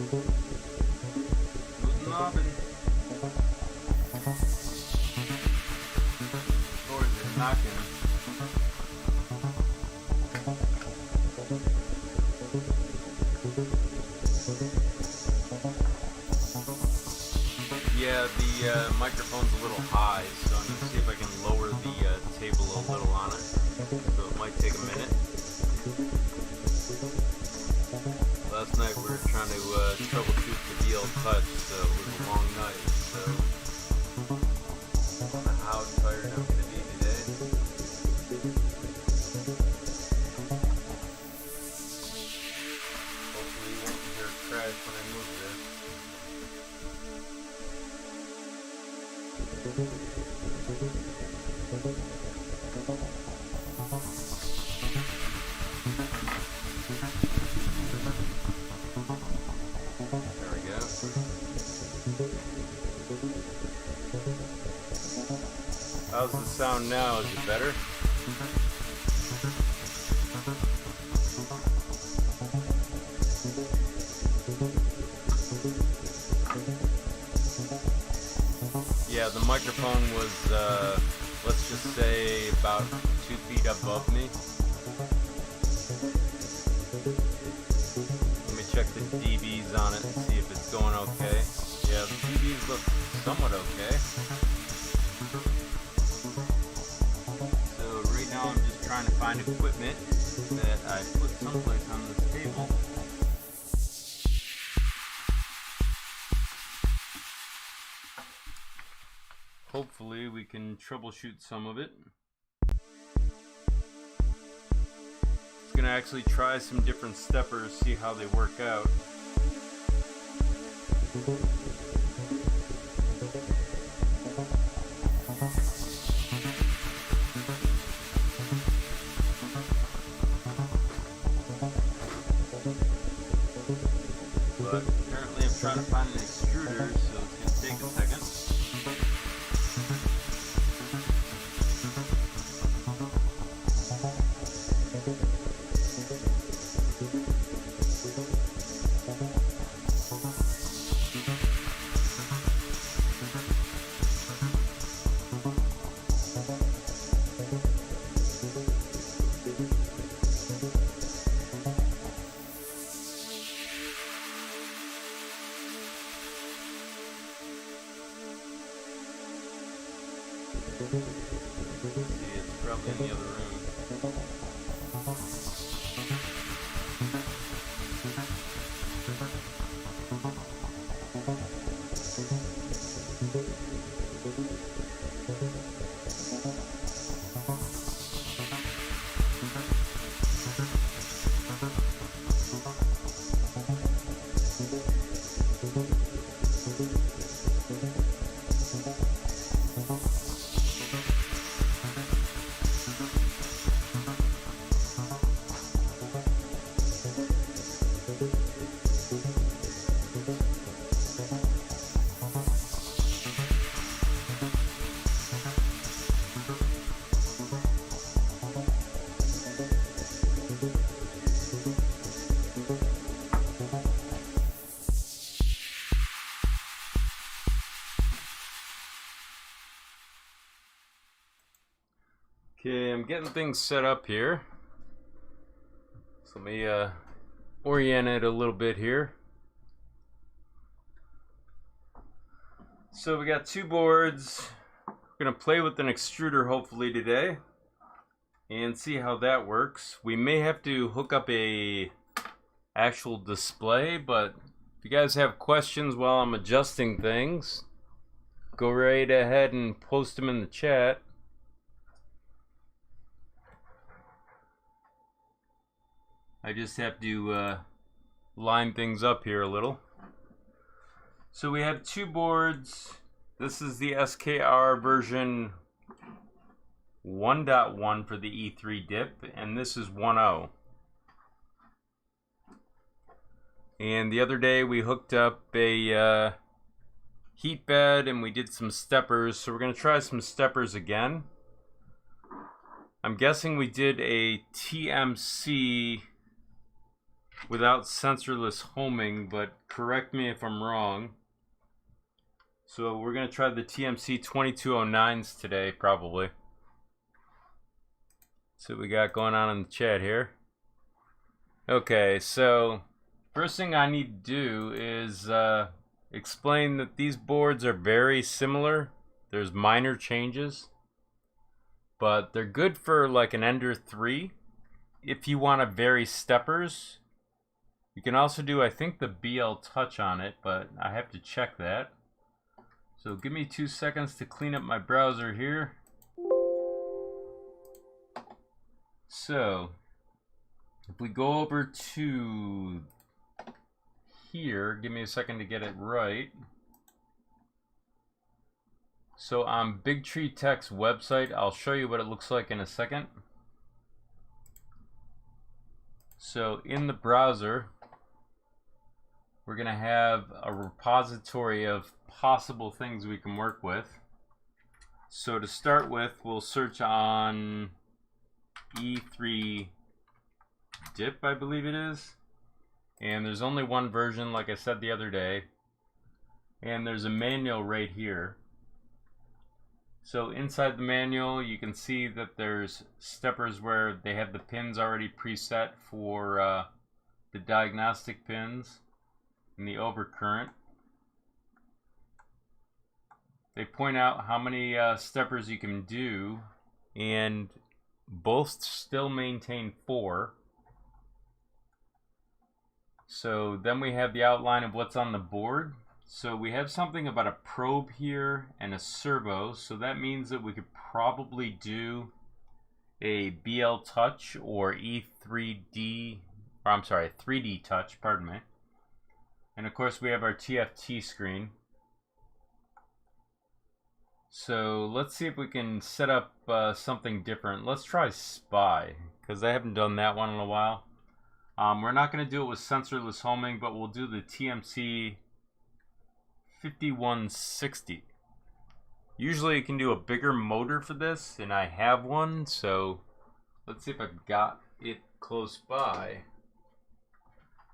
Guten Abend. Doors are knocking. Yeah, the microphone's a little high, so I'm going to see if I can lower the table a little on it. So it might take a minute. Last night we were trying to troubleshoot the DL Touch, so it was a long night. So I don't know how tired I'm going to be today. Hopefully you won't hear a crash when I move this. There we go. How's the sound now? Is it better? Yeah, the microphone was, let's just say, about 2 feet above me. Let me check the dBs on it and see if it's going okay. Yeah, the dBs look somewhat okay. So right now I'm just trying to find equipment that I put someplace on this table. Hopefully we can troubleshoot some of it. It's gonna actually try some different steppers, see how they work out. But apparently I'm trying to find an extruder, so it's gonna take a second. See, it's probably in the other room. Okay, I'm getting things set up here. So let me orient it a little bit here. So we got 2 boards. We're gonna play with an extruder hopefully today and see how that works. We may have to hook up a actual display, but if you guys have questions while I'm adjusting things, go right ahead and post them in the chat. I just have to line things up here a little. So we have two boards. This is the SKR version 1.1 for the E3 dip, and this is 1.0. And the other day we hooked up a heat bed and we did some steppers, so we're going to try some steppers again. I'm guessing we did a TMC without sensorless homing, but correct me if I'm wrong. So we're going to try the TMC 2209s today, probably. See what we got going on in the chat here. Okay, so first thing I need to do is explain that these boards are very similar. There's minor changes, but they're good for like an Ender 3. If you want to vary steppers, you can also do, I think, the BL touch on it, but I have to check that. So give me 2 seconds to clean up my browser here. So if we go over to here, give me a second to get it right. So on Big Tree Tech's website, I'll show you what it looks like in a second. So in the browser, we're going to have a repository of possible things we can work with. So to start with, we'll search on E3 dip, I believe it is. And there's only one version, like I said the other day. And there's a manual right here. So inside the manual, you can see that there's steppers where they have the pins already preset for the diagnostic pins and the overcurrent. They point out how many steppers you can do, and both still maintain 4. So then we have the outline of what's on the board. So we have something about a probe here and a servo. So that means that we could probably do a BL touch or E3D, or I'm sorry, 3D touch, pardon me. And of course we have our TFT screen. So let's see if we can set up something different. Let's try SPY, because I haven't done that one in a while. We're not going to do it with sensorless homing, but we'll do the TMC 5160. Usually you can do a bigger motor for this, and I have one, so let's see if I've got it close by.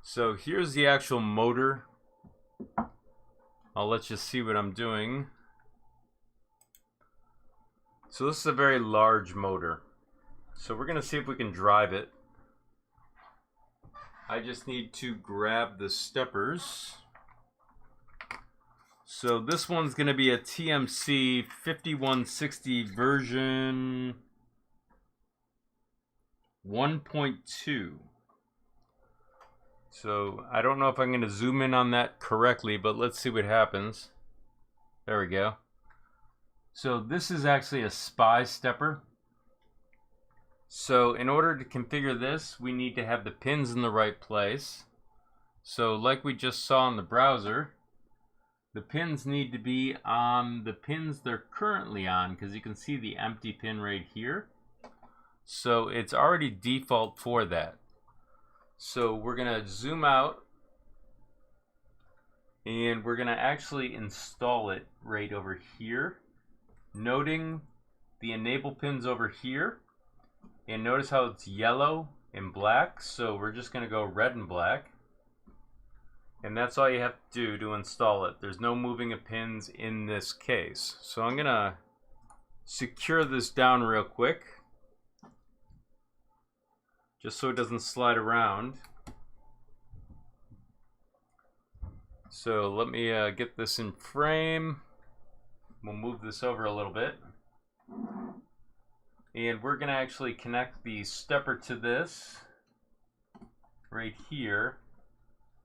So here's the actual motor. I'll let you see what I'm doing. So this is a very large motor. So we're going to see if we can drive it. I just need to grab the steppers. So this one's going to be a TMC 5160 version 1.2. So I don't know if I'm going to zoom in on that correctly, but let's see what happens. There we go. So this is actually a SPY stepper. So in order to configure this, we need to have the pins in the right place. So like we just saw in the browser, the pins need to be on the pins they're currently on, because you can see the empty pin right here. So it's already default for that. So we're going to zoom out, and we're going to actually install it right over here, noting the enable pins over here. And notice how it's yellow and black, so we're just going to go red and black. And that's all you have to do to install it. There's no moving of pins in this case. So I'm going to secure this down real quick, just so it doesn't slide around. So let me get this in frame. We'll move this over a little bit. And we're going to actually connect the stepper to this right here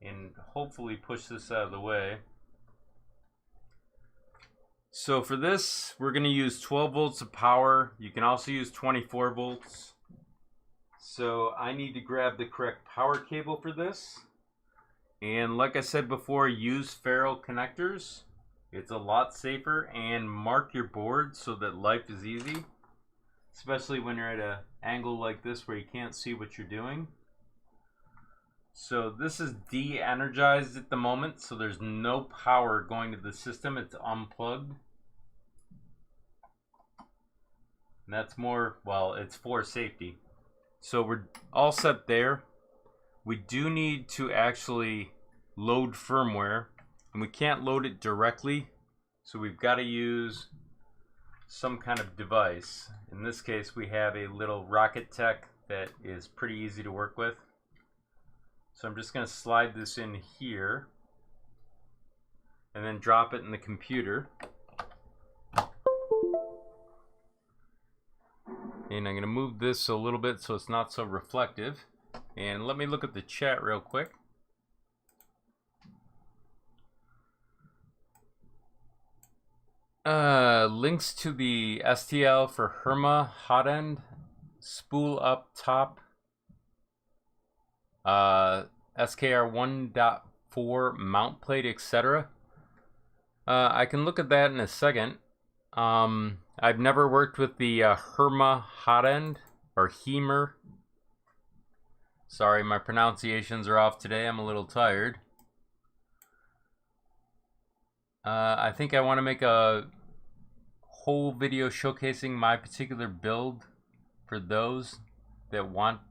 and hopefully push this out of the way. So for this, we're going to use 12 volts of power. You can also use 24 volts. So I need to grab the correct power cable for this. And like I said before, use ferrule connectors. It's a lot safer, and mark your board so that life is easy. Especially when you're at an angle like this where you can't see what you're doing. So this is de-energized at the moment, so there's no power going to the system. It's unplugged. And that's more, well, it's for safety. So we're all set there. We do need to actually load firmware, and we can't load it directly, so we've got to use some kind of device. In this case, we have a little Rocket Tech that is pretty easy to work with. So I'm just going to slide this in here and then drop it in the computer. And I'm going to move this a little bit so it's not so reflective. And let me look at the chat real quick. Links to the STL for Herma hot end, spool up top, SKR 1.4 mount plate, etc. I can look at that in a second. I've never worked with the Herma hot end, or Hemer. Sorry, my pronunciations are off today. I'm a little tired. I think I want to make a whole video showcasing my particular build for those that want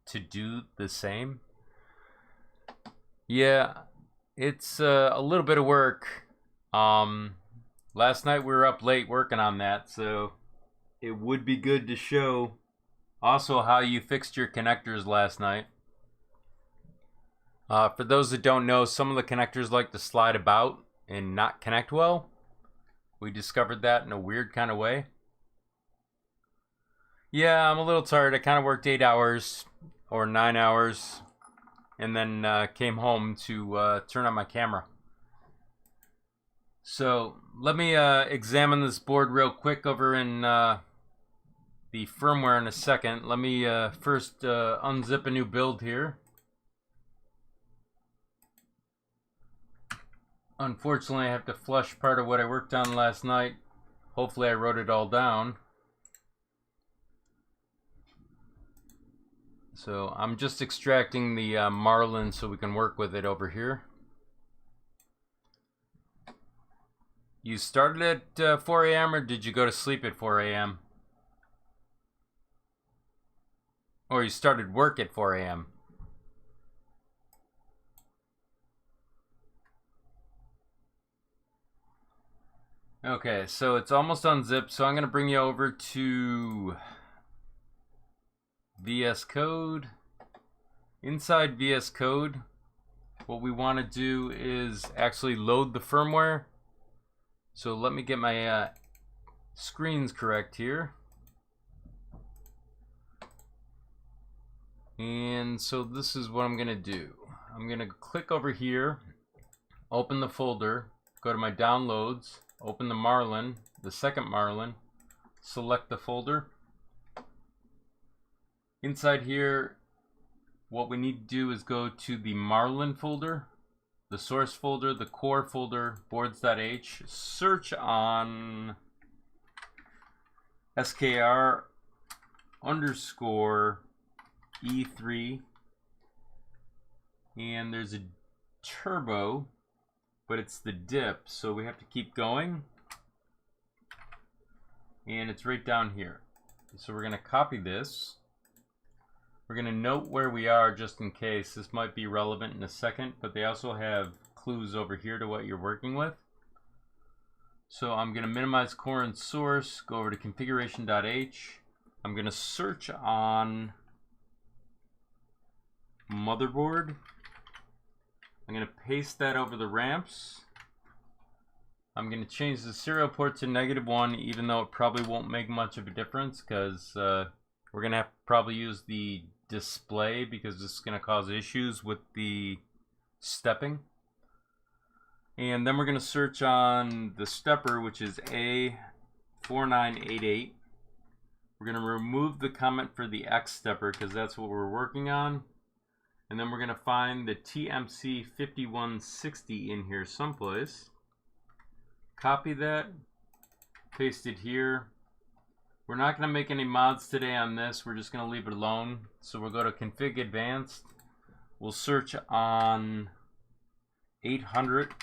to do the same. Yeah, it's a little bit of work. Last night we were up late working on that, so it would be good to show also how you fixed your connectors last night. For those that don't know, some of the connectors like to slide about and not connect well. We discovered that in a weird kind of way. Yeah, I'm a little tired. I kind of worked 8 hours or 9 hours and then came home to turn on my camera. So let me examine this board real quick over in the firmware in a second. Let me first unzip a new build here. Unfortunately, I have to flush part of what I worked on last night. Hopefully I wrote it all down. So I'm just extracting the Marlin so we can work with it over here. You started at 4 a.m. or did you go to sleep at 4 a.m.? Or you started work at 4 a.m.? Okay, so it's almost unzipped, so I'm going to bring you over to VS Code. Inside VS Code, what we want to do is actually load the firmware. So let me get my screens correct here. And so this is what I'm going to do. I'm going to click over here, open the folder, go to my downloads, open the Marlin, the second Marlin, select the folder. Inside here, what we need to do is go to the Marlin folder, the source folder, the core folder, boards.h, search on SKR underscore E3, and there's a turbo, but it's the dip, so we have to keep going, and it's right down here. So we're going to copy this. We're going to note where we are just in case. This might be relevant in a second, but they also have clues over here to what you're working with. So I'm going to minimize core and source, go over to configuration.h. I'm going to search on motherboard. I'm going to paste that over the ramps. I'm going to change the serial port to -1, even though it probably won't make much of a difference, because we're going to have to probably use the display because this is going to cause issues with the stepping. And then we're going to search on the stepper, which is A4988. We're going to remove the comment for the X stepper because that's what we're working on. And then we're going to find the TMC 5160 in here someplace. Copy that, paste it here. We're not going to make any mods today on this. We're just going to leave it alone. So we'll go to Config Advanced. We'll search on 800.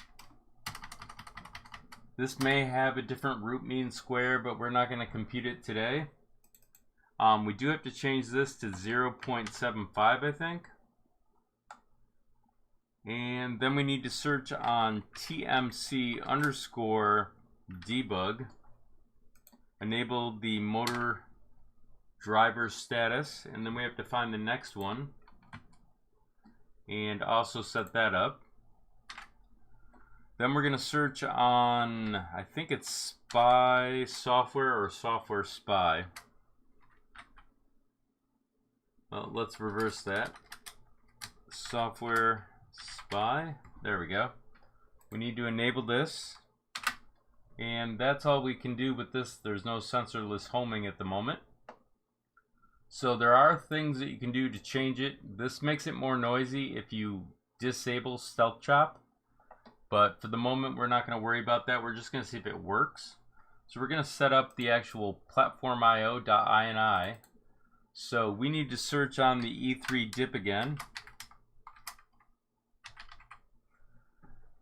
This may have a different root mean square, but we're not going to compute it today. We do have to change this to 0.75, I think. And then we need to search on TMC underscore debug. Enable the motor driver status, and then we have to find the next one and also set that up. Then we're going to search on, I think it's Spy Software or Software Spy. Well, let's reverse that. Software Spy. There we go. We need to enable this. And that's all we can do with this. There's no sensorless homing at the moment. So there are things that you can do to change it. This makes it more noisy if you disable Stealth Chop. But for the moment, we're not going to worry about that. We're just going to see if it works. So we're going to set up the actual platform.io.ini. So we need to search on the E3 dip again.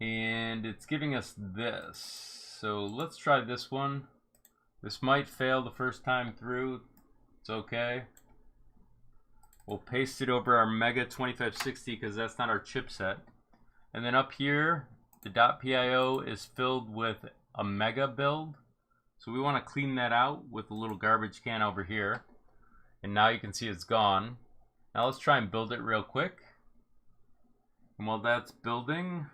And it's giving us this. So let's try this one. This might fail the first time through. It's okay. We'll paste it over our Mega 2560 because that's not our chipset. And then up here, the .pio is filled with a Mega build. So we want to clean that out with a little garbage can over here. And now you can see it's gone. Now let's try and build it real quick. And while that's building,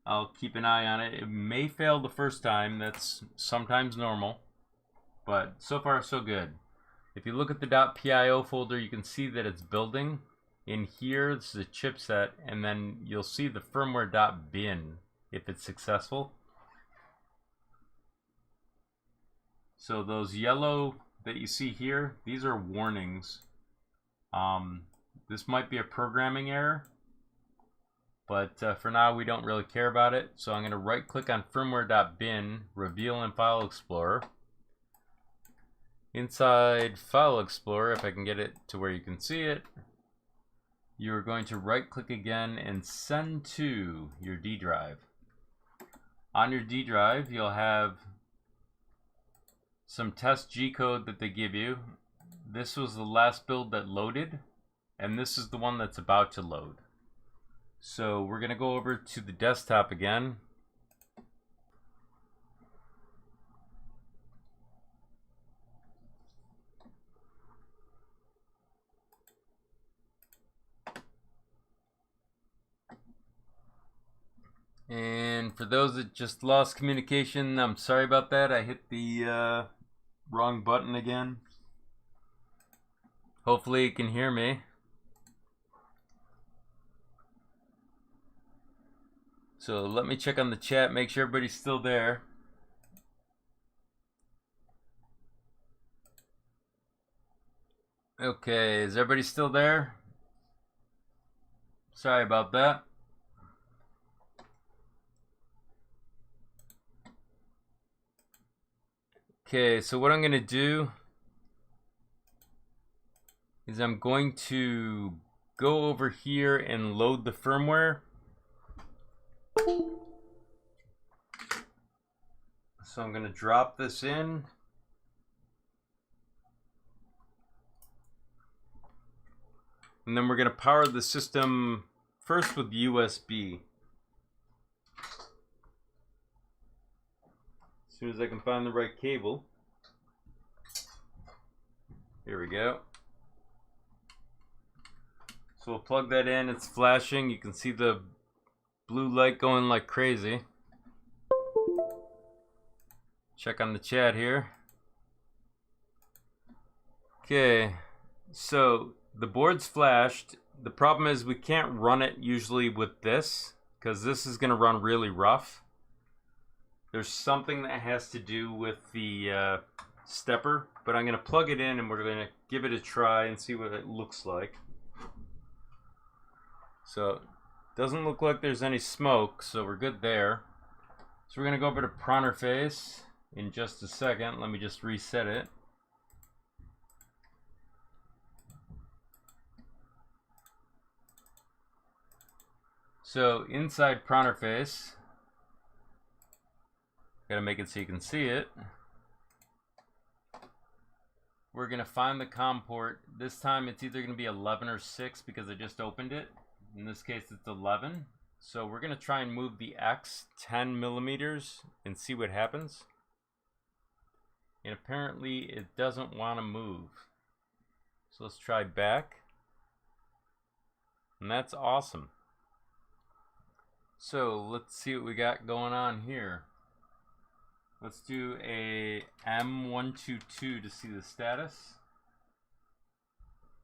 I'll keep an eye on it. It may fail the first time. That's sometimes normal. But so far, so good. If you look at the .pio folder, you can see that it's building. In here, this is a chipset, and then you'll see the firmware.bin if it's successful. So those yellow that you see here, these are warnings. This might be a programming error, but for now we don't really care about it. So I'm going to right click on firmware.bin, reveal in File Explorer. Inside File Explorer, if I can get it to where you can see it, you're going to right click again and send to your D drive. On your D drive, you'll have some test G code that they give you. This was the last build that loaded, and this is the one that's about to load. So we're going to go over to the desktop again. And for those that just lost communication, I'm sorry about that. I hit the wrong button again. Hopefully you can hear me. So let me check on the chat, make sure everybody's still there. Okay, is everybody still there? Sorry about that. Okay, so what I'm going to do is I'm going to go over here and load the firmware. So I'm going to drop this in. And then we're going to power the system first with USB. As soon as I can find the right cable. Here we go. So we'll plug that in. It's flashing. You can see the blue light going like crazy. Check on the chat here. Okay, so the board's flashed. The problem is we can't run it usually with this because this is going to run really rough. There's something that has to do with the stepper, but I'm going to plug it in and we're going to give it a try and see what it looks like. So it doesn't look like there's any smoke, so we're good there. So we're going to go over to prowler face in just a second. Let me just reset it. So inside prowler face, gotta make it so you can see it. We're gonna find the COM port. This time it's either gonna be 11 or 6 because I just opened it. In this case it's 11. So we're gonna try and move the X 10 millimeters and see what happens. And apparently it doesn't want to move. So let's try back. And that's awesome. So let's see what we got going on here. Let's do a M122 to see the status.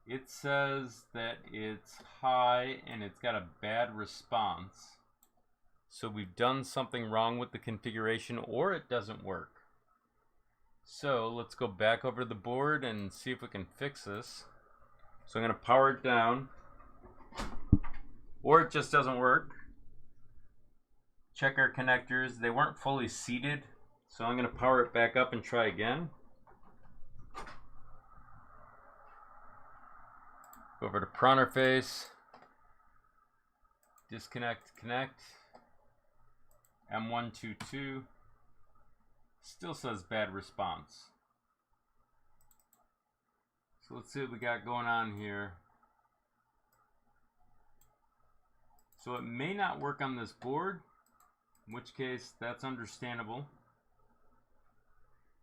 It says that it's high and it's got a bad response. So we've done something wrong with the configuration, or it doesn't work. So let's go back over to the board and see if we can fix this. So I'm going to power it down, or it just doesn't work. Check our connectors. They weren't fully seated, so I'm going to power it back up and try again. Go over to prowler face, disconnect, connect, M122, still says bad response. So let's see what we got going on here. So it may not work on this board, in which case that's understandable.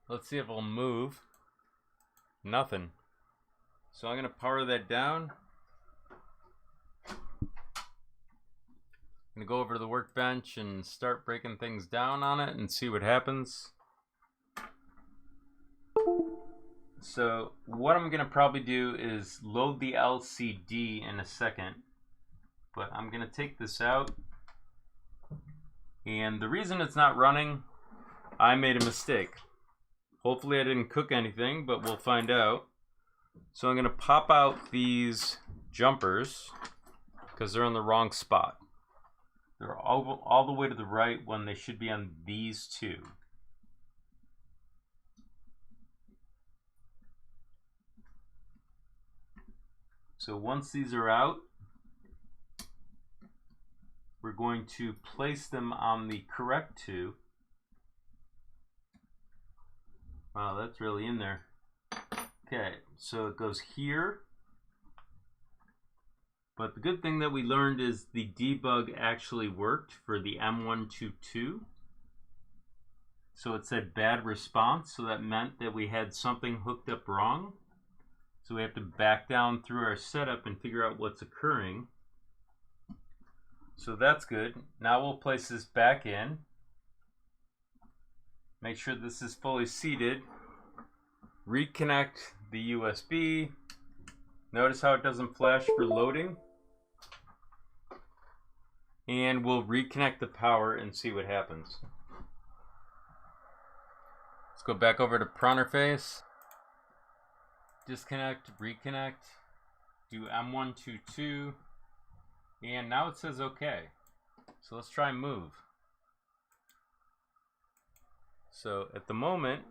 Let's see if it'll move. Nothing. So I'm going to power that down. I'm going to go over to the workbench and start breaking things down on it and see what happens. So what I'm going to probably do is load the LCD in a second. But I'm going to take this out. And the reason it's not running, I made a mistake. Hopefully I didn't cook anything, but we'll find out. So I'm going to pop out these jumpers because they're in the wrong spot. They're all the way to the right when they should be on these two. So once these are out, we're going to place them on the correct two. Wow, that's really in there. Okay, so it goes here. But the good thing that we learned is the debug actually worked for the M122. So it said bad response, so that meant that we had something hooked up wrong. So we have to back down through our setup and figure out what's occurring. So that's good. Now we'll place this back in. Make sure this is fully seated. Reconnect the USB. Notice how it doesn't flash for loading. And we'll reconnect the power and see what happens. Let's go back over to prowler face. Disconnect, reconnect. Do M122. And now it says okay. So let's try and move. So at the moment,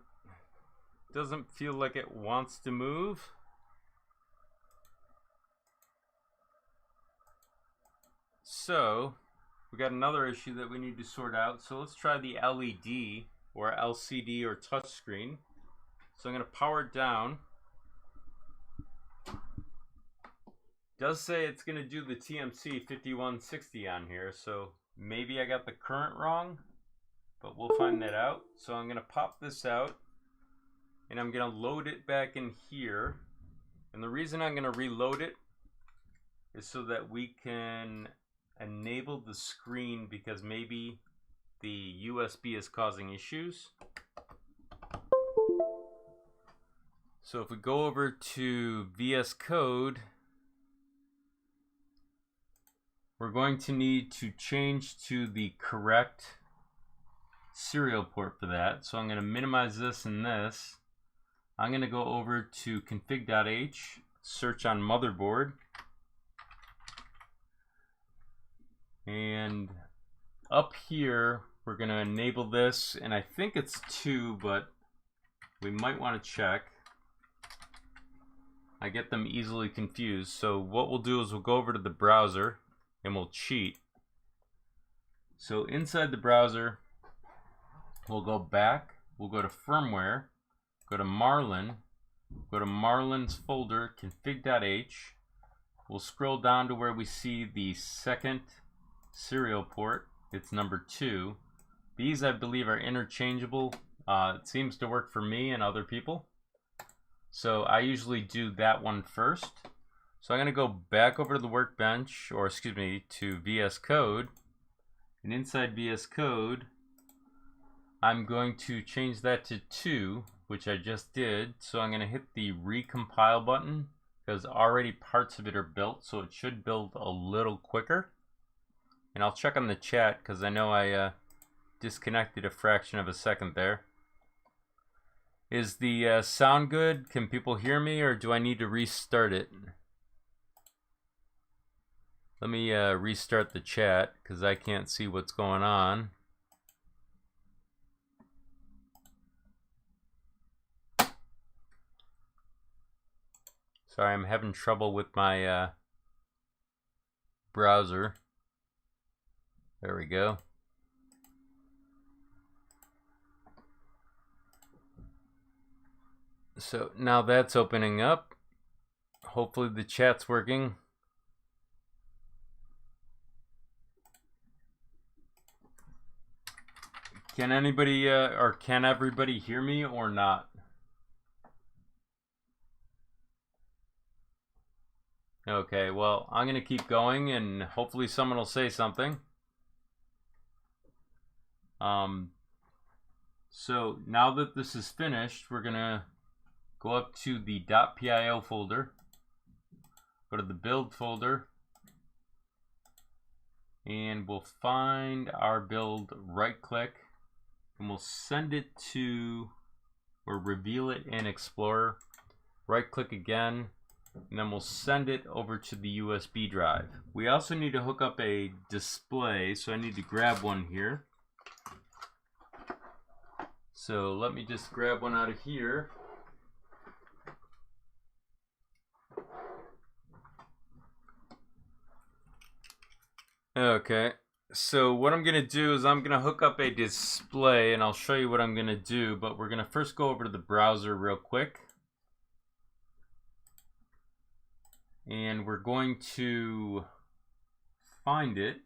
it doesn't feel like it wants to move. So we got another issue that we need to sort out. So let's try the LED or LCD or touchscreen. So I'm going to power it down. Does say it's going to do the TMC 5160 on here, so maybe I got the current wrong, but we'll find that out. So I'm going to pop this out, and I'm going to load it back in here. And the reason I'm going to reload it is so that we can enable the screen, because maybe the USB is causing issues. So if we go over to VS Code, we're going to need to change to the correct serial port for that. So I'm going to minimize this and this. I'm going to go over to config.h, search on motherboard, and up here we're going to enable this, and I think it's 2, but we might want to check. I get them easily confused. So what we'll do is we'll go over to the browser and we'll cheat. So inside the browser, we'll go back, we'll go to firmware, go to Marlin, go to Marlin's folder, config.h. We'll scroll down to where we see the second serial port. It's number 2. These, I believe, are interchangeable. It seems to work for me and other people. So I usually do that one first. So I'm going to go back over to the workbench, or excuse me, to VS Code. And inside VS Code, I'm going to change that to 2, which I just did. So I'm going to hit the recompile button, because already parts of it are built, so it should build a little quicker. And I'll check on the chat, because I know I disconnected a fraction of a second there. Is the sound good? Can people hear me, or do I need to restart it? Let me restart the chat, because I can't see what's going on. Sorry, I'm having trouble with my browser. There we go. So now that's opening up. Hopefully the chat's working. Can anybody or can everybody hear me or not? Okay, well, I'm gonna keep going and hopefully someone will say something. So now that this is finished, we're gonna go up to the .pio folder, go to the build folder, and we'll find our build, right click, and we'll send it to, or reveal it in Explorer, right click again, and then we'll send it over to the USB drive. We also need to hook up a display, so I need to grab one here. So let me just grab one out of here. Okay, so what I'm gonna do is I'm gonna hook up a display, and I'll show you what I'm gonna do, but we're gonna first go over to the browser real quick. And we're going to find it.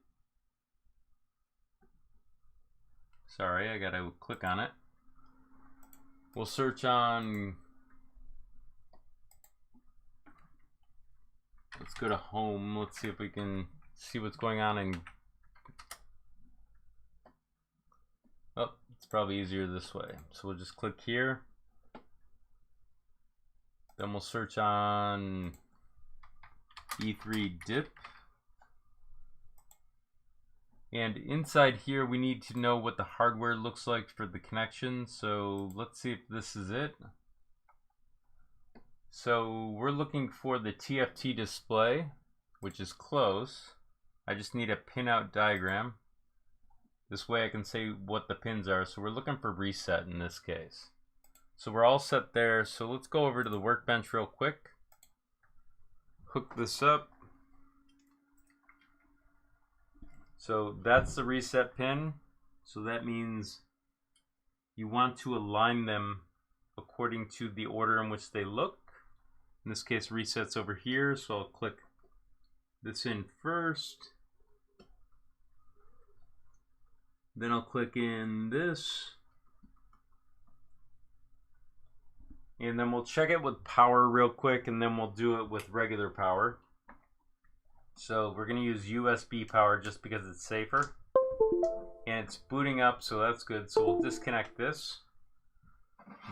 Sorry, I gotta click on it. We'll search on, let's go to home. Let's see if we can see what's going on in, oh, it's probably easier this way. So we'll just click here. Then we'll search on E3 dip. And inside here, we need to know what the hardware looks like for the connection. So let's see if this is it. So we're looking for the TFT display, which is close. I just need a pinout diagram. This way I can say what the pins are. So we're looking for reset in this case. So we're all set there. So let's go over to the workbench real quick. Hook this up. So that's the reset pin. So that means you want to align them according to the order in which they look. In this case, reset's over here, so I'll click this in first. Then I'll click in this. And then we'll check it with power real quick, and then we'll do it with regular power. So we're going to use USB power just because it's safer. And it's booting up, so that's good. So we'll disconnect this.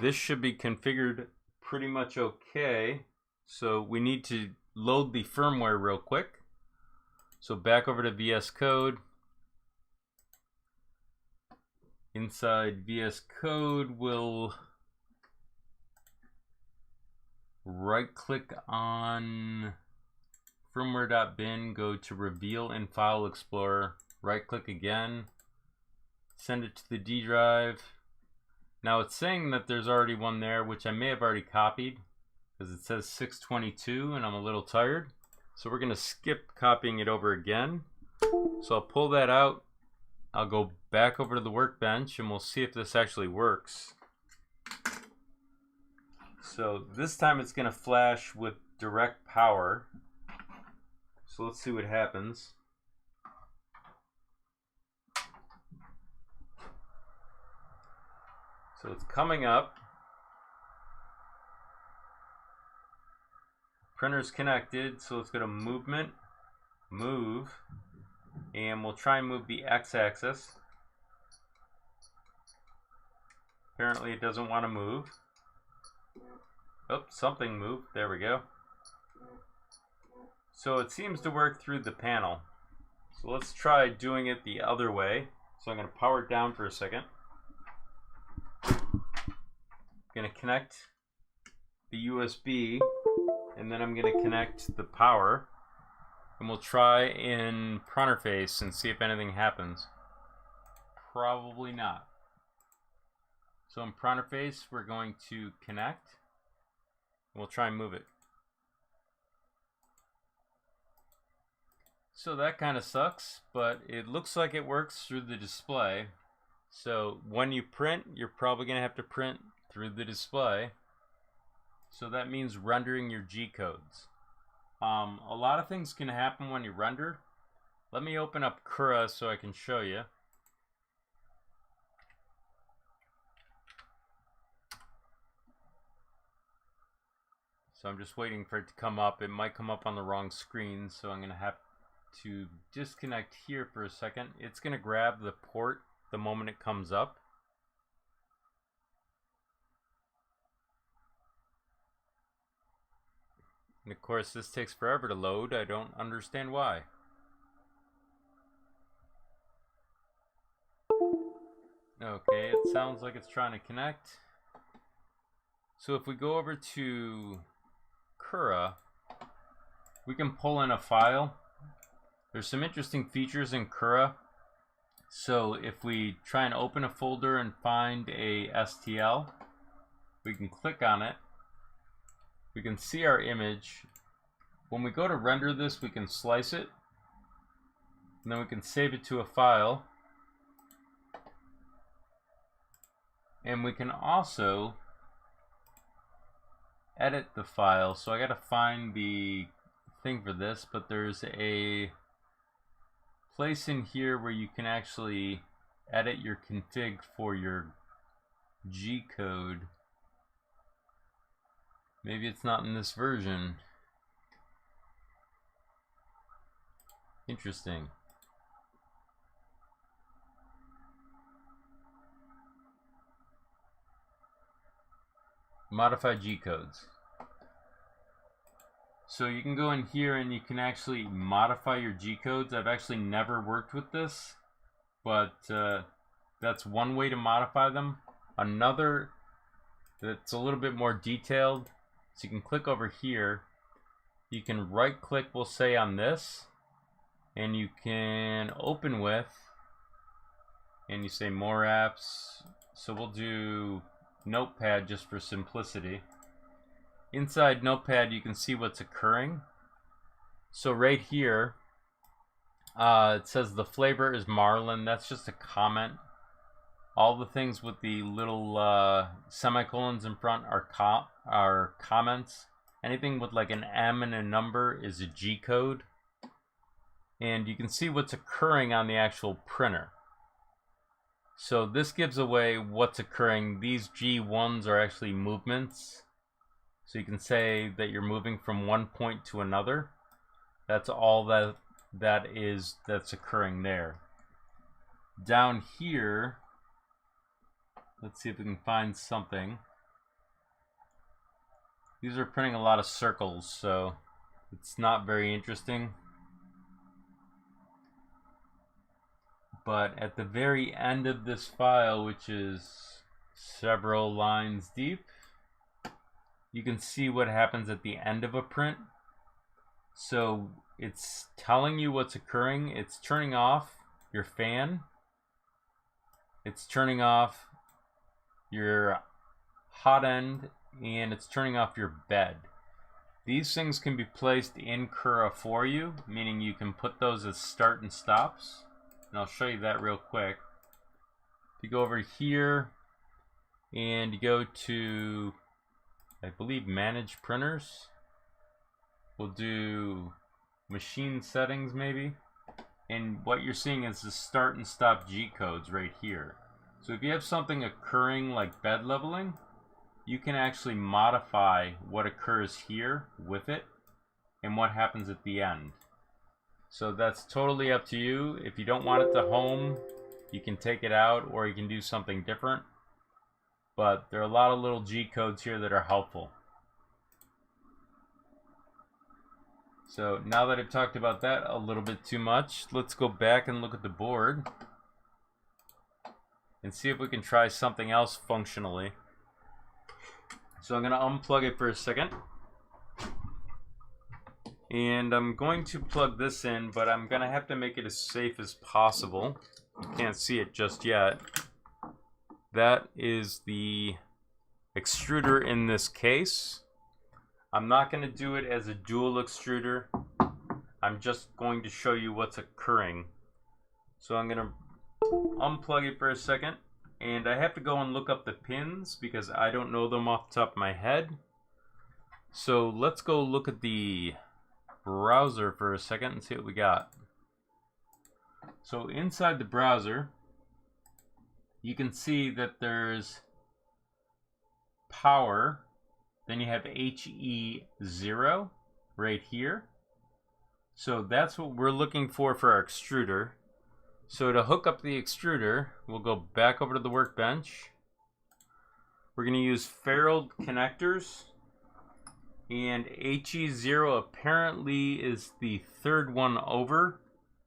This should be configured pretty much okay. So we need to load the firmware real quick. So back over to VS Code. Inside VS Code, we'll right click on firmware.bin, go to reveal in File Explorer, right click again, send it to the D drive. Now it's saying that there's already one there, which I may have already copied because it says 622 and I'm a little tired. So we're going to skip copying it over again. So I'll pull that out. I'll go back over to the workbench and we'll see if this actually works. So this time it's going to flash with direct power. So let's see what happens. So it's coming up. Printer's connected, so let's go to movement, move, and we'll try and move the x-axis. Apparently it doesn't want to move. Oh, something moved. There we go. So it seems to work through the panel. So let's try doing it the other way. So I'm going to power it down for a second. I'm going to connect the USB, and then I'm going to connect the power, and we'll try in Printerface and see if anything happens. Probably not. So in Printerface, we're going to connect, and we'll try and move it. So that kind of sucks, but it looks like it works through the display. So when you print, you're probably going to have to print through the display. So that means rendering your G-codes. A lot of things can happen when you render. Let me open up Cura so I can show you. So I'm just waiting for it to come up. It might come up on the wrong screen, so I'm going to have to disconnect here for a second. It's going to grab the port the moment it comes up. And of course this takes forever to load. I don't understand why. Okay, it sounds like it's trying to connect. So if we go over to Cura, we can pull in a file. There's some interesting features in Cura. So if we try and open a folder and find a STL, we can click on it. We can see our image. When we go to render this, we can slice it, and then we can save it to a file. And we can also edit the file. So I gotta find the thing for this, but there's a place in here where you can actually edit your config for your G code. Maybe it's not in this version. Interesting. Modify G codes. So you can go in here and you can actually modify your G codes. I've actually never worked with this, but that's one way to modify them. Another that's a little bit more detailed. So you can click over here. You can right click, we'll say, on this, and you can open with, and you say more apps. So we'll do Notepad just for simplicity. Inside Notepad you can see what's occurring. So right here it says the flavor is Marlin. That's just a comment. All the things with the little semicolons in front are comments. Anything with like an M and a number is a G code. And you can see what's occurring on the actual printer. So this gives away what's occurring. These G1s are actually movements. So you can say that you're moving from one point to another. That's all that's occurring there. Down here, let's see if we can find something. These are printing a lot of circles, so it's not very interesting. But at the very end of this file, which is several lines deep, you can see what happens at the end of a print. So it's telling you what's occurring. It's turning off your fan. It's turning off your hot end, and it's turning off your bed. These things can be placed in Cura for you, meaning you can put those as start and stops. And I'll show you that real quick. If you go over here and you go to, I believe, manage printers, we'll do machine settings maybe. And what you're seeing is the start and stop G codes right here. So if you have something occurring like bed leveling, you can actually modify what occurs here with it and what happens at the end. So that's totally up to you. If you don't want it to home, you can take it out or you can do something different. But there are a lot of little G codes here that are helpful. So now that I've talked about that a little bit too much, let's go back and look at the board and see if we can try something else functionally. So I'm going to unplug it for a second. And I'm going to plug this in, but I'm going to have to make it as safe as possible. You can't see it just yet. That is the extruder in this case. I'm not going to do it as a dual extruder. I'm just going to show you what's occurring. So I'm going to unplug it for a second. And I have to go and look up the pins because I don't know them off the top of my head. So let's go look at the browser for a second and see what we got. So inside the browser, you can see that there's power, then you have HE0 right here. So that's what we're looking for our extruder. So to hook up the extruder, we'll go back over to the workbench. We're going to use ferruled connectors, and HE0 apparently is the third one over,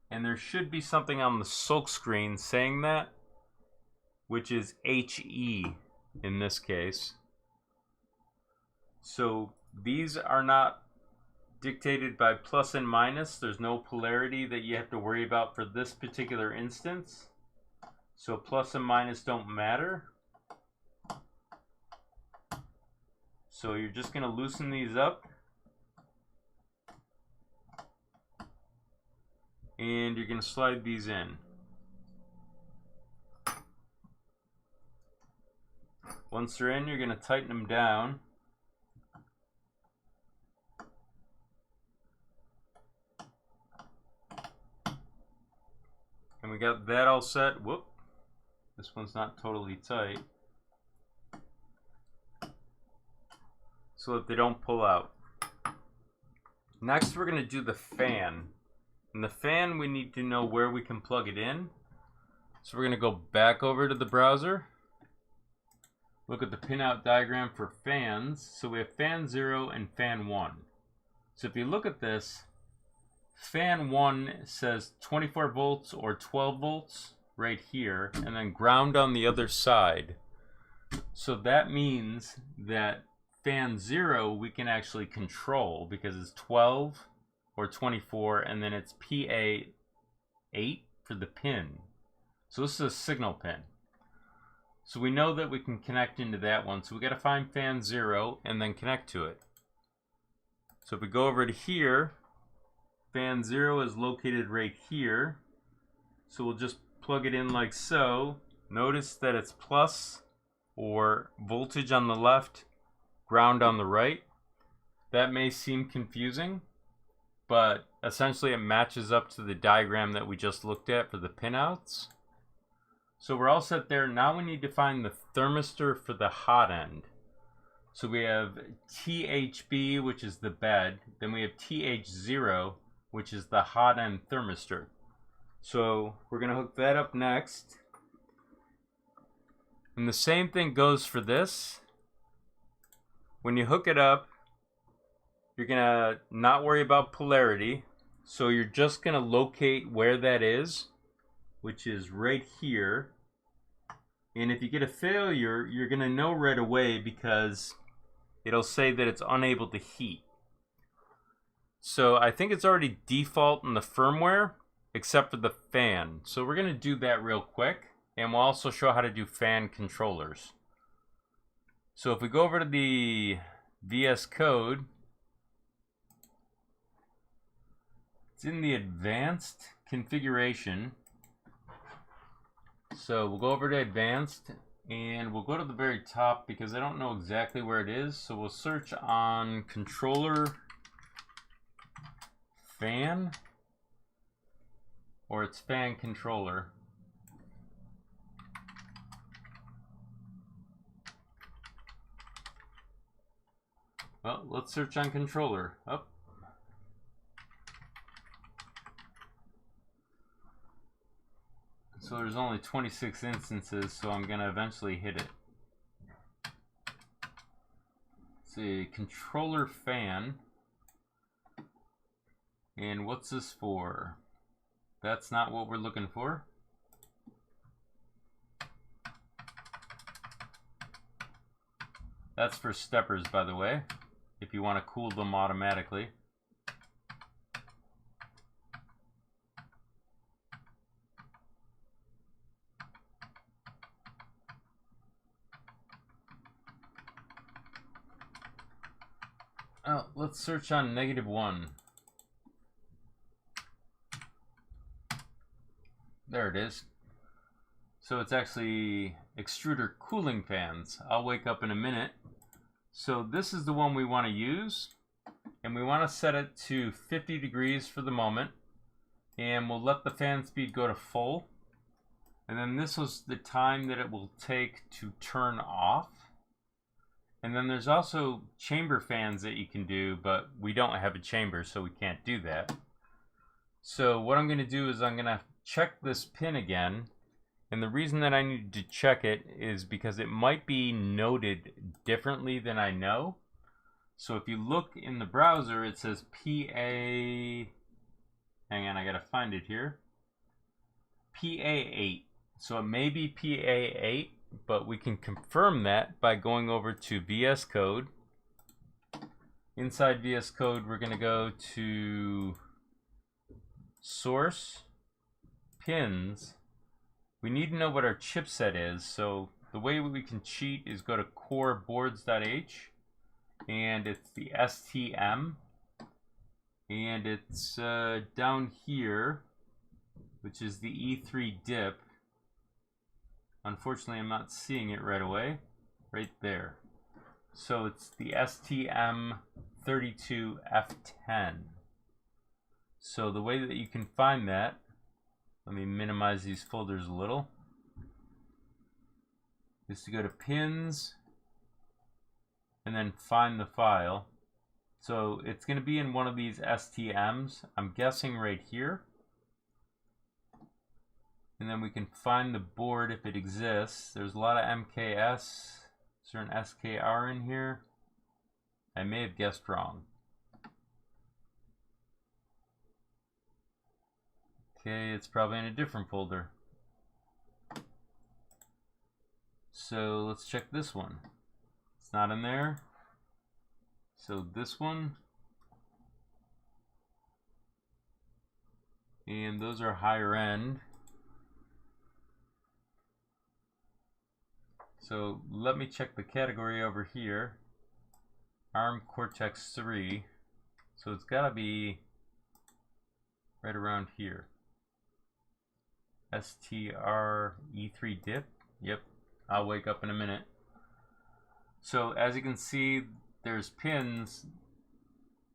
and there should be something on the silk screen saying that, which is HE in this case. So these are not dictated by plus and minus. There's no polarity that you have to worry about for this particular instance. So plus and minus don't matter. So you're just going to loosen these up. And you're going to slide these in. Once they're in, you're going to tighten them down. And we got that all set. Whoop. This one's not totally tight. So that they don't pull out. Next, we're going to do the fan. And the fan, we need to know where we can plug it in. So we're going to go back over to the browser. Look at the pinout diagram for fans. So we have fan 0 and fan 1. So if you look at this, fan 1 says 24 volts or 12 volts right here, and then ground on the other side. So that means that fan 0 we can actually control because it's 12 or 24, and then it's PA 8 for the pin. So this is a signal pin. So we know that we can connect into that one. So we got to find fan 0 and then connect to it. So if we go over to here, fan 0 is located right here. So we'll just plug it in like so. Notice that it's plus or voltage on the left, ground on the right. That may seem confusing, but essentially it matches up to the diagram that we just looked at for the pinouts. So we're all set there. Now we need to find the thermistor for the hot end. So we have THB, which is the bed. Then we have TH0, which is the hot end thermistor. So we're going to hook that up next. And the same thing goes for this. When you hook it up, you're going to not worry about polarity. So you're just going to locate where that is, which is right here. And if you get a failure, you're going to know right away because it'll say that it's unable to heat. So I think it's already default in the firmware, except for the fan. So we're going to do that real quick, and we'll also show how to do fan controllers. So if we go over to the VS Code, it's in the advanced configuration. So we'll go over to advanced, and we'll go to the very top because I don't know exactly where it is. So we'll search on controller fan, or it's fan controller. Well, let's search on controller. Oh. So there's only 26 instances, so I'm gonna eventually hit it. Let's see, controller fan. And what's this for? That's not what we're looking for. That's for steppers, by the way, if you want to cool them automatically. Oh, let's search on -1. There it is. So it's actually extruder cooling fans. I'll wake up in a minute. So this is the one we want to use, and we want to set it to 50 degrees for the moment, and we'll let the fan speed go to full, and then this was the time that it will take to turn off. And then there's also chamber fans that you can do, but we don't have a chamber, so we can't do that. So what I'm going to do is I'm going to check this pin again, and the reason that I need to check it is because it might be noted differently than I know. So if you look in the browser, it says PA, hang on, I gotta find it here, PA8. So it may be PA8, but we can confirm that by going over to VS Code. Inside VS Code, we're gonna go to source, pins. We need to know what our chipset is, so the way we can cheat is go to coreboards.h, and it's the STM, and it's down here, which is the E3 dip. Unfortunately, I'm not seeing it right away. Right there. So it's the STM32F10. So the way that you can find that, let me minimize these folders a little, is to go to pins and then find the file. So it's going to be in one of these STMs. I'm guessing right here. And then we can find the board if it exists. There's a lot of MKS. Is there an SKR in here? I may have guessed wrong. Okay, it's probably in a different folder. So let's check this one. It's not in there. So this one. And those are higher end. So let me check the category over here. ARM Cortex 3. So it's got to be right around here. STR E3 dip. Yep, I'll wake up in a minute. So as you can see, there's pins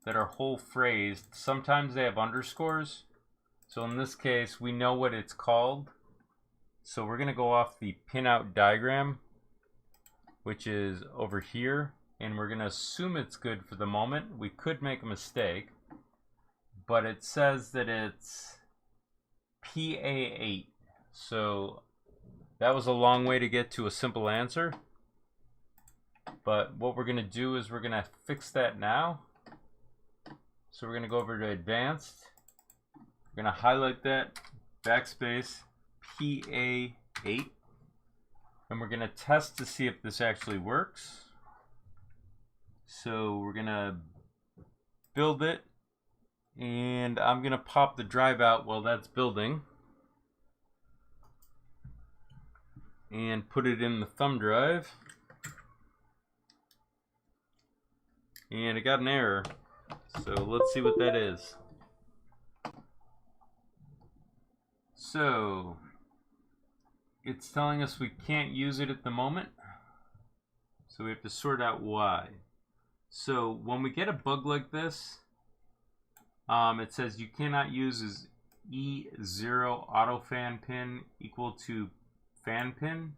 that are whole phrased. Sometimes they have underscores. So in this case, we know what it's called. So we're going to go off the pinout diagram, which is over here, and we're going to assume it's good for the moment. We could make a mistake, but it says that it's PA8. So that was a long way to get to a simple answer. But what we're going to do is we're going to fix that now. So we're going to go over to advanced. We're going to highlight that, backspace, PA8. And we're going to test to see if this actually works. So we're gonna build it, and I'm gonna pop the drive out while that's building and put it in the thumb drive. And it got an error, so let's see what that is. So it's telling us we can't use it at the moment, so we have to sort out why. So when we get a bug like this, it says you cannot use as E0 auto fan pin equal to fan pin.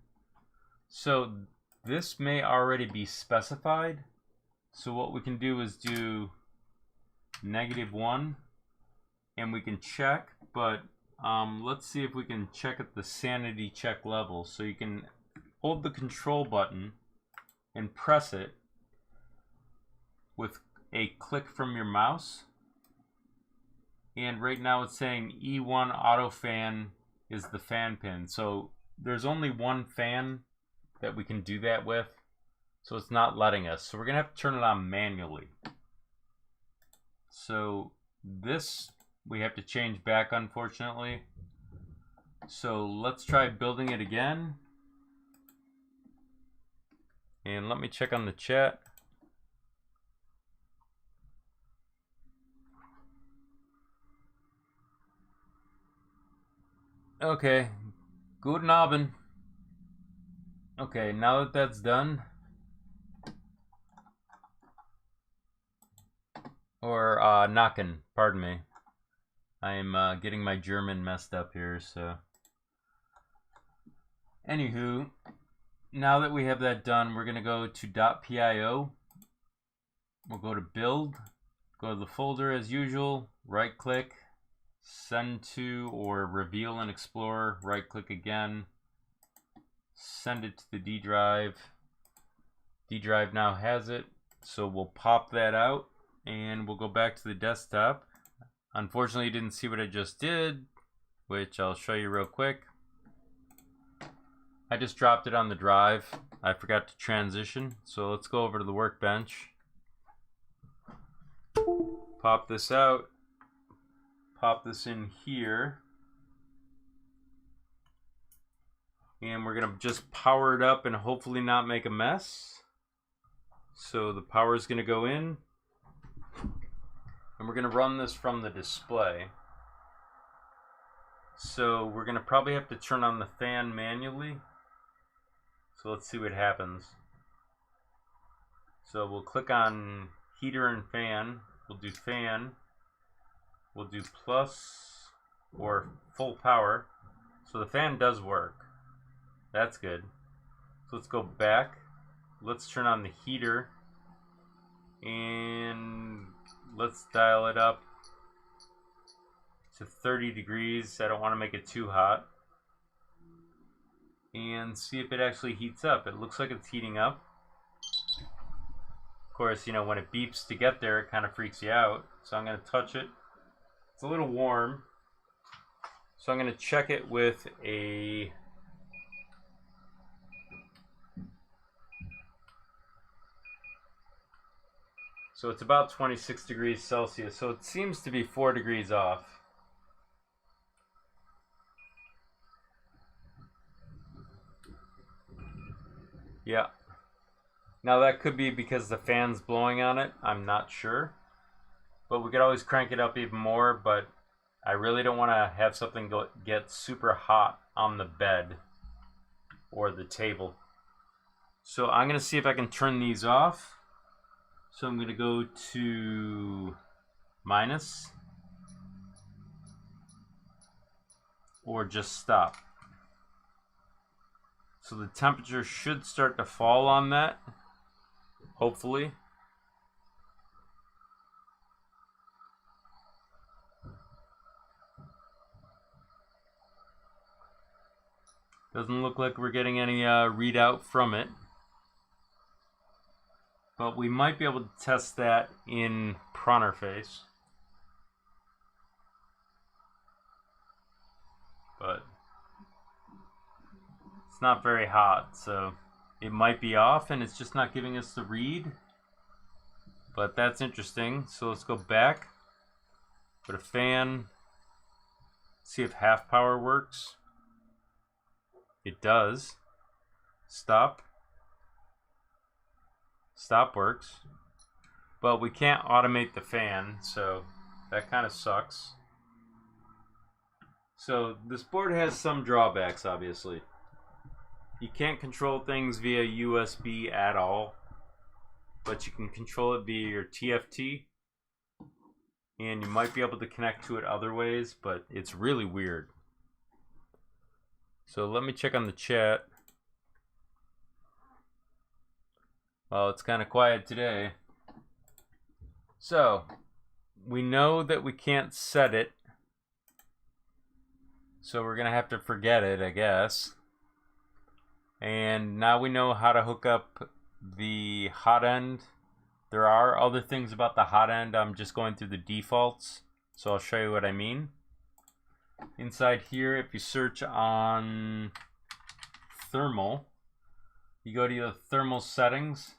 So this may already be specified. So what we can do is do -1 and we can check, but let's see if we can check at the sanity check level. So you can hold the control button and press it with a click from your mouse. And right now it's saying E1 auto fan is the fan pin. So there's only one fan that we can do that with. So it's not letting us. So we're going to have to turn it on manually. So this we have to change back, unfortunately. So let's try building it again. And let me check on the chat. Okay, guten Abend. Okay, now that that's done, or Nacken, pardon me. I'm getting my German messed up here, so. Anywho, now that we have that done, we're gonna go to .pio. We'll go to build, go to the folder as usual, right click, send to or reveal in Explorer, right click again, send it to the D drive. D drive now has it, so we'll pop that out and we'll go back to the desktop. Unfortunately, you didn't see what I just did, which I'll show you real quick. I just dropped it on the drive. I forgot to transition, so let's go over to the workbench. Pop this out. Pop this in here. And we're gonna just power it up and hopefully not make a mess. So the power is gonna go in. And we're gonna run this from the display. So we're gonna probably have to turn on the fan manually. So let's see what happens. So we'll click on heater and fan. We'll do fan. We'll do plus or full power. So the fan does work. That's good. So let's go back. Let's turn on the heater. And let's dial it up to 30 degrees. I don't want to make it too hot. And see if it actually heats up. It looks like it's heating up. Of course, you know, when it beeps to get there, it kind of freaks you out. So I'm going to touch it. It's a little warm. So I'm going to check it with a so it's about 26 degrees Celsius. So it seems to be 4 degrees off. Yeah. Now that could be because the fan's blowing on it. I'm not sure. But we could always crank it up even more. But I really don't want to have something get super hot on the bed or the table. So I'm going to see if I can turn these off. So I'm going to go to minus. Or just stop. So the temperature should start to fall on that, hopefully. Doesn't look like we're getting any readout from it. But we might be able to test that in Pronterface. But it's not very hot, so it might be off and it's just not giving us the read. But that's interesting. So let's go back. Put a fan. See if half power works. It does. Stop. Stop works. But we can't automate the fan, so that kind of sucks. So this board has some drawbacks, obviously. You can't control things via USB at all, but you can control it via your TFT. And you might be able to connect to it other ways, but it's really weird. So let me check on the chat. Well, it's kind of quiet today. So, we know that we can't set it. So we're going to have to forget it, I guess. And now we know how to hook up the hot end. There are other things about the hot end. I'm just going through the defaults. So I'll show you what I mean. Inside here, if you search on thermal, you go to the thermal settings.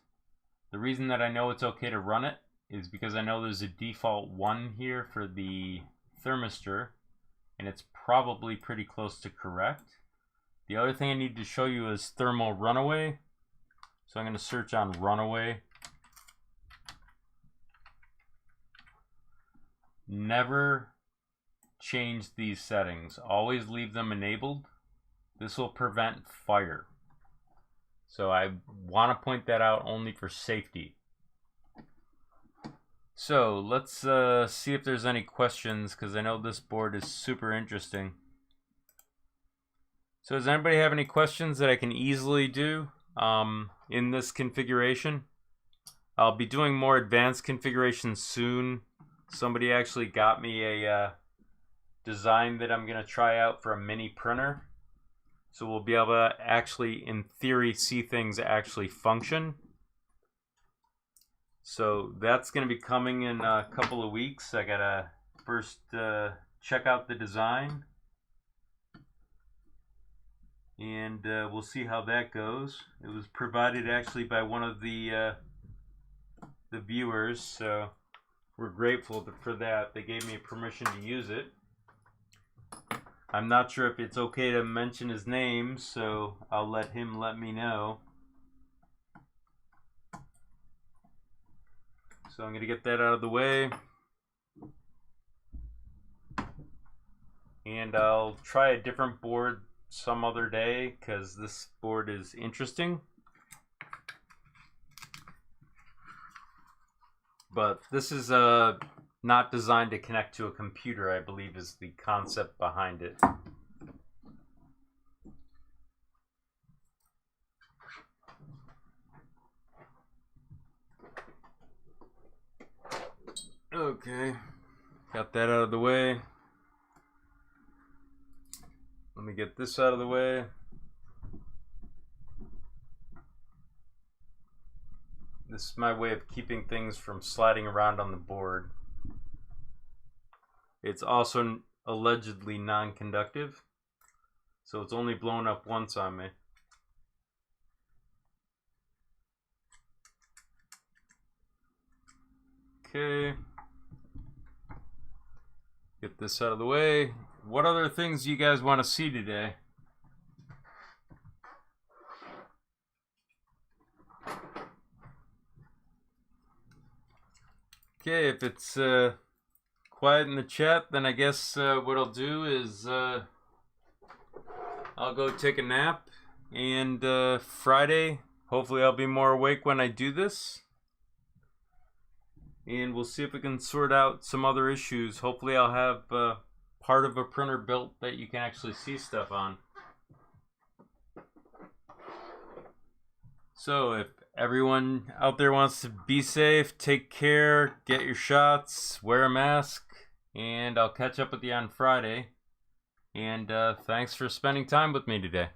The reason that I know it's okay to run it is because I know there's a default 1 here for the thermistor, and it's probably pretty close to correct. The other thing I need to show you is thermal runaway. So I'm going to search on runaway. Never change these settings. Always leave them enabled. This will prevent fire. So I want to point that out only for safety. So let's see if there's any questions, because I know this board is super interesting. So does anybody have any questions that I can easily do in this configuration? I'll be doing more advanced configurations soon. Somebody actually got me a design that I'm going to try out for a mini printer. So we'll be able to actually, in theory, see things actually function. So that's going to be coming in a couple of weeks. I got to first check out the design. And we'll see how that goes. It was provided actually by one of the viewers, so we're grateful for that. They gave me permission to use it. I'm not sure if it's okay to mention his name, so I'll let him let me know. So I'm going to get that out of the way. And I'll try a different board some other day, because this board is interesting. But this is not designed to connect to a computer, I believe is the concept behind it. Okay, got that out of the way. Let me get this out of the way. This is my way of keeping things from sliding around on the board. It's also allegedly non-conductive, so it's only blown up once on me. Okay. Get this out of the way. What other things do you guys want to see today? Okay, if it's quiet in the chat, then I guess what I'll do is I'll go take a nap, and Friday, hopefully I'll be more awake when I do this. And we'll see if we can sort out some other issues. Hopefully I'll have part of a printer built that you can actually see stuff on. So if everyone out there wants to be safe, take care, get your shots, wear a mask, and I'll catch up with you on Friday. And thanks for spending time with me today.